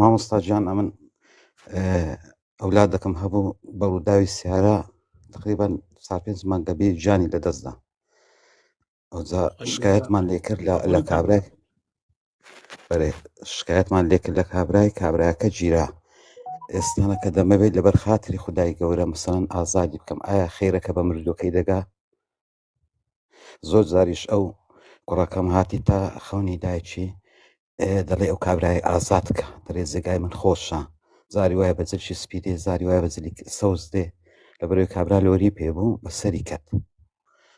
مامۆستا گیان ئەمن ئەولادەکەم هەبوو بە ڕووداوی سیارە تقریبان 4-5 مانگە بێ گیانی لەدەستدا. ئەوجا شکایەتمان لێ کرد لە کابرای بەرێ شکایەتمان لێ کرد لە کابرایەکە گیرا. ئێستانە کە دەمەوێت لەبەر خاتری خودای گەورە مەسەڵەن ئازادی بکەم، ئایا خێرەکە بە مردوەکەی دەگا؟ زۆر جاریش ئەو کوڕەکەم هاتی تا خەونی دایکی دەڵێ ئەو کابرای ئازاد کە دەڵێ جێگای من خۆشە، زاری وایە بە جلشی سپی دێ، زاری وایە بە جلی سەوز دێ، لەبەرەوەی کابرا لۆری پێبوو بە سەری کەت.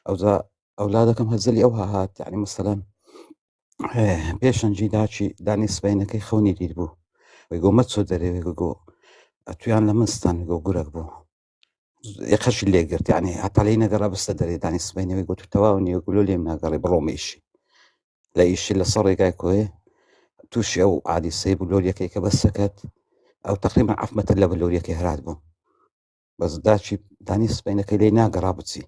ئەوجا ئەولادەکەم هەزلی ئەو هاهات، یعنی مەسەڵەن پێشەنجی داچی دانیسبینەکەی خەونی دید بوو، وەیگۆ مەچۆ دەرێ گۆ ئەتویان لە منستان گۆ گورەک بوو یەقەشی لێگرت، یعنی هەتاڵی نەگەڕا بستە دەرێ دانیسبینەوەی گوت تەواو نیە گولۆ لێم ناگەڕێ بڕۆمەیشی لە ئیشی لەسەر ڕێگای کۆیە تووشی ئەو عادیسەی بوو لۆریەکەی کە بەسەکەت ئەو تقریبا عەفمەتە لە بە لۆریەکەی هەرات بوو، بەس داچی دانیسبینەکەی لێ ناگەڕا بچی،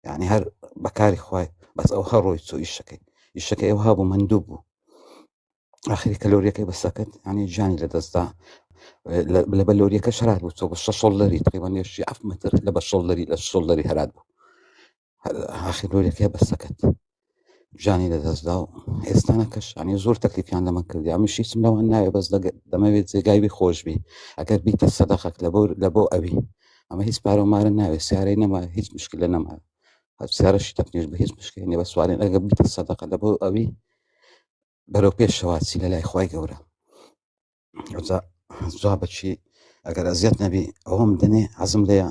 یعنی هەر بەکاری خوای بەس ئەو هەڕۆی چۆ ئیشەکەی ئەو هابوو مندوو بوو. ئاخری کە لۆریەکەی بەسەکەت ینی گیانی لەدەستدا لە بە لۆریەکە شەرات بوو چۆ بە 6 شۆڵدەری تقریبان یەشی 7 مەتر لە بە شۆڵدەری هەرات بوو. ئاخر لۆریەکەی بەسەکەت گیانی لەدەستدا و ئێستانەکەش ینی زۆر تەکلیفیان لە من کردی، ئەمیشی هیچم لەوان ناوێ بەس دەمەوێت جێگای بی خۆش بی، ئەگەر بیتە سەدەقەک لە بۆ ئەوی ئەمە هیچ پارە و مارە ناوێت، سیارەی نەما هیچ مشکلە نەما، سیارەشی تەکنیش بە هیچ مشکلی نیە، بە سوارێن ئەگەر بیتە سەدەقە لە بۆ ئەوی بەرەو پێشەواچی لە لای خوای گەورە. جا بەچی ئەگەر ئەزیەت نەبی ئەوەم دەنێ حەزم لێیە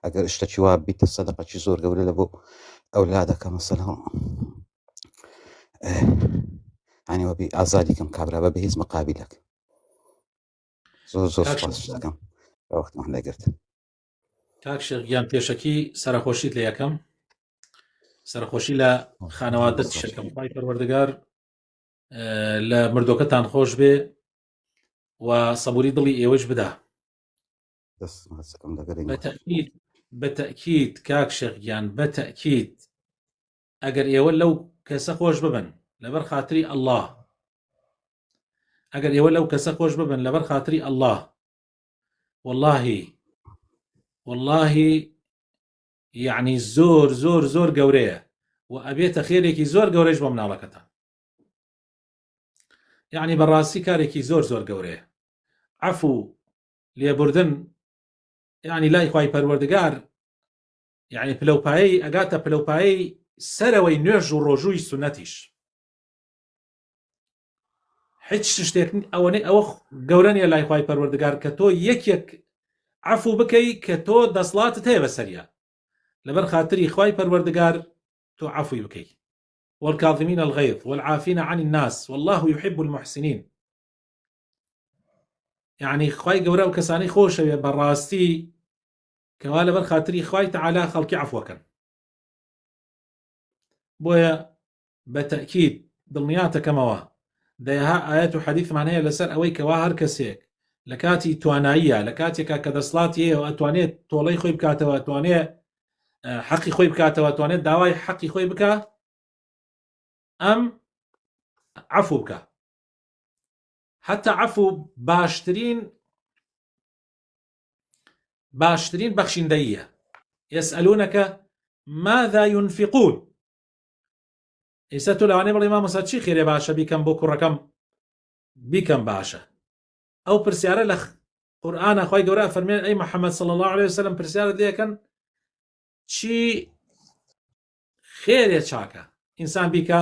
ئەگەر شتێکی وا بیتە سەدەقەکی زۆر گەورە لە بۆ ئەولادەکە مەسەڵەن ینی وەبی ئازادیکەم کابرا بە هیچ مقابلێک. زۆر سوپاس دەکەم وەختمان لێگرت. کاک شێخ پێشەکی سەرخۆشیت لە یەکەم سەرخۆشی لە خانەوادەت شەکەم پای پەروەردگار لە مردۆکەتان خۆش بێ و سەبوری دڵی ئێوەش بدا. بەتەکید کاک شێخ بەتەکید ئەگەر ئێوە لەو کەسە خۆش ببن لەبەر خاتری ئەڵڵاه، ئەگەر ئێوە لەو کەسە خۆش ببن لەبەر خاتری ئەڵڵاه، واللهی یعنی زۆر زۆر زۆر گەورەیە و ئەبێتە خێرێکی زۆر گەورەش بۆ مناڵەکەتان، یعنی بەڕاستی کارێکی زۆر زۆر گەورەیە. عەفو لێبوردن یعنی لای خوای پەروەردگار یعنی پلەپایەی ئەگاتە پلەپایەی سەرەوەی نوێژ و ڕۆژووی سونەتیش. هیچ شتێک ئەوەنەی ئەوە گەورە نیە لای خوای پەروەردگار کە تۆ یەکێک عەفو بکەی کە تۆ دەسڵاتت هەیە بەسەریە، لەبەر خاتری خوای پەروەردگار تۆ عەفوی بکەی. والكاظمين الغيظ والعافين عن الناس والله يحب المحسنين. يعني خوای گەورە و کەسانی خۆشەوێ بەڕاستی کەوا لەبەر خاتری خوای تەعالا خەڵکی عەفوەکەن. بۆیە بەتەکید دڵنیاتەکەمەوە دەیها ئاەت و حەدیثمان هەیە لەسەر ئەوەی کەوا هەر کەسێک لە کاتی تواناییە، لە کاتێکا کە دەسڵاتی هەیە و ئەتوانێت تۆڵەی خۆی بکاتەوە، ئەتوانێت حەقی خۆی بکاتەوە، ئەتوانێت داوای حەقی خۆی بکە، ئەم عەفو بکە. حتى عەفو باشترین بەخشندەییە. يسألونك ماذا ينفقون. ئێستا تۆ لەوانەیە بڵێ مامۆستا چی خێرێ باشە بیکەم بۆ کوڕەکەم بیکەم باشە. ئەو پرسیارە لە قورئانە خوای گەورە فەرمێن ئەی محەممەد صلی الله عليه وسلم پرسیارت لێکەن چی خێرێ چاکە ئینسان بیکە،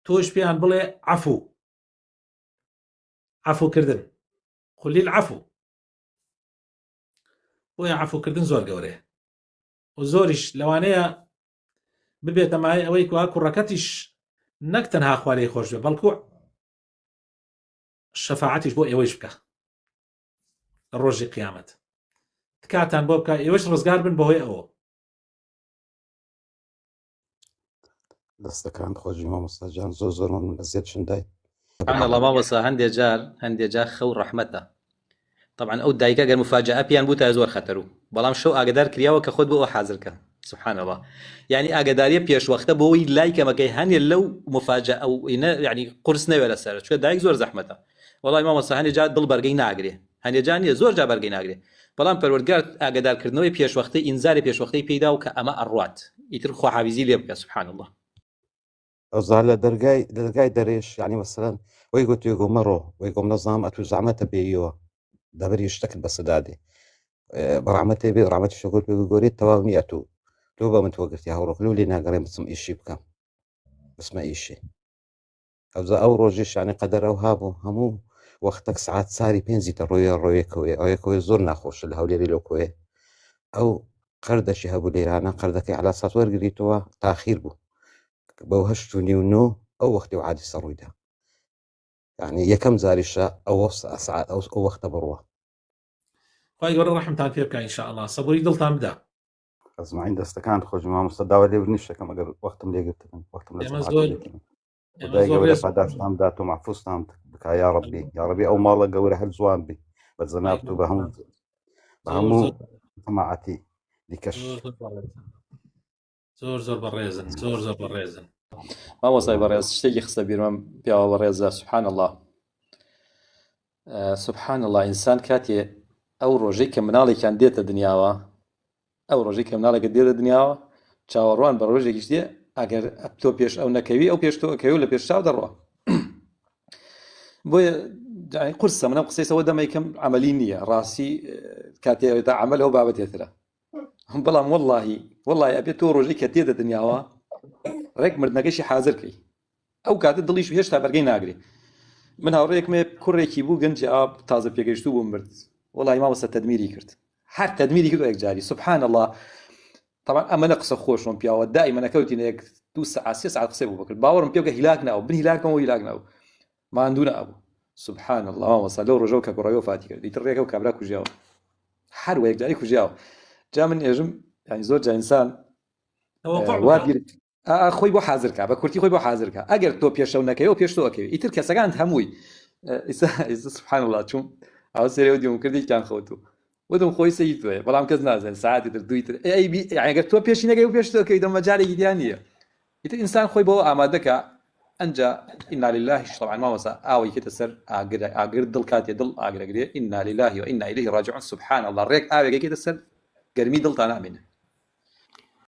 تۆش پێیان بڵێ عەفو کردن، قل العەفو. بۆیە عەفو کردن زۆر گەورەیە و زۆریش لەوانەیە ببێتە مای ئەوەی کوا کوڕەکەتیش نەک تەنها خوا لێی خۆش بێ بەڵکو شەفاعەتیش بۆ ئێوەش بکە لە ڕۆژی قیامەت، تکاتان بۆ بکە ئێوەش ڕزگار بن بەهۆی ئەوە. دەستەکان خۆشی مامۆستا گیان زۆر من بەزیێت شندای الله مامۆستا هەندێک جار خەو ڕەحمەتە. طبعا ئەو دایکە گەر مفاجئە پیان بوو تا زۆر خەتەر و بەڵام شەو ئاگدار کراوە کە خۆت بۆ ئەو حازرکە. سبحان الله. يعني ئاگداریە پێشوەختە بۆی لای کەمەکەی هەنێ لەو مفاجئە ئەو یعنی قورس نەوێ لەسەر، چونکە دایک زۆر زەحمەتە. وڵی مامۆستا هەندێک جار دڵ بەرگەی ناگرێ هەندێک جار نیە زۆر جا بەرگەی ناگرێ بەڵام پەروەردگار ئاگادارکردنەوەی پێشوەختەی ئینزاری پێشوەختەی پێدا و کە ئەمە ئەڕوات ئیتر خواحافیزی لێ بکە سبحان الله ئەوزار لە دەرگای دەرێش یعنی مەسەلەن وەی گوتی گۆ مەڕۆ وەی گۆم نەزانام ئەتوو زەحمەتە بێیەوە دەبەری شتەکت بەسەدادێ بەڕحمەتێ بێ ڕحمەتی شەکۆت پێ گۆریت تەواو نییە تۆ بە من تۆگرتی هاوڕۆک لێ ناگەڕێم بچم ئیشی بکەم بسمە ئیشی ئەوزا ئەو ڕۆژیش یعنی قەدەر ئەو هابوو هەموو وەختەك سعات ساری پێنجی ڕۆیەکەوێ ئەوەکەوێ زۆر ناخۆشە لە هەولێری لۆکۆێ ئەو قەردەشی هەبوو لێرانە قەردەکەی علا سات وەرگریتەوە تاخیر بوو بەو 8:09 ئەو وەختی و عادی سەڕوویدا یعنی یەکەم زاریشە ئەو سعات ئەو وەختە بڕوە خی گەورە ڕەحمتان پێ بکە ئینشاءالله سەبووری دڵتان بدا ئەزمعین دەستەکان خۆش مامۆستا داوا لێ نیشتەکەم ئەگەر وەختم لێگرتن وەختم لە پاداشتان دات و محفوظتان بکە یا ڕەبی یا ڕەبی ئەو ماڵە گەورە هەر جوان بی بە جەنابت و بە هەموو جەماعەتی دیکەش زۆر بەڕێزن زۆر بەڕێزن مامۆستای بەڕێز شتێکی خستە بیرمەم پیاوە بەڕێزە سبحان الله سبحان الله ئینسان کاتێ ئەو ڕۆژەی کە مناڵێکیان دێتە دنیاوە ئەو ڕۆژەی کە مناڵێکە دێتە دنیاوە چاوەڕوان بە ڕۆژێکیش دێ ئەگەر تۆ پێش ئەو نەکەوی ئەو پێش تۆ ئەکەوی و لە پێش چاو دەڕوە بۆیە قورسە منە قسەیەوە دەمەیکەم عملی نییە ڕاستی کاتێتا عمل ئەو بابەتێترە بەڵام والله ئەبێت تۆ ڕۆژەی کە تێدە دنیاوە ڕێک مردنەکەشی حازرکەی ئەو کاتە دڵیش هێشتا بەرگەی ناگرێ من هاوڕێکمێ کوڕێکی بوو گەنجی ئاب تازە پێگەیشتوو بوو مرد والله مامۆستا تەدمیری کرد هەر تەدمیری کرد یەکجاری سبحان الله طبعا ئەمە نە قسە خۆشم پیاوە دائما نەکەوتینە 2 ساعات 3 ساعت قسەی بوو بکرد باوەڕم پێ بکە هیلاک ناو بن هیلاکەمەوە هیلاک ناو ماندوو نەبوو سبحان الله مامۆستا لەو ڕۆژەوە کە کوڕەوە فاتی کرد ئیتر ڕێکە و کابرا کوژیاوە هەر یەکجاری کوژیاوە جا من ئێژم ینی زۆر جا ئینسان خۆی بۆ حازرکە بە کورتی خۆی بۆ حازرکە ئەگەر تۆ پێشەو نەکەی و پێش تۆ ئەکەوی ئیتر کەسەکان هەمووی سبحان الله چوم ئەو سێرەوە دیوم کردیان خەوتو وتم خۆی سەی تۆیە بەڵام کەس نازانێت ساعتی تر دویتر ئەگەر تۆ پێشی نەکەی و پێش تۆ ئەکەوی دەمە جارێکی دیان نییە ئیتر ئینسان خۆی بۆ ئامادەکە ئەنجا ئینا لله طبعا مامۆستا ئاوی کێتە سەر ئاگر دڵ کاتێ دڵ ئاگرەگرێ ئینا لله و ئینا ئیلەیهی ڕاجعون سبحان الله ڕێک ئاوێک کێتە سەر گەرمی دڵتان نامێنێ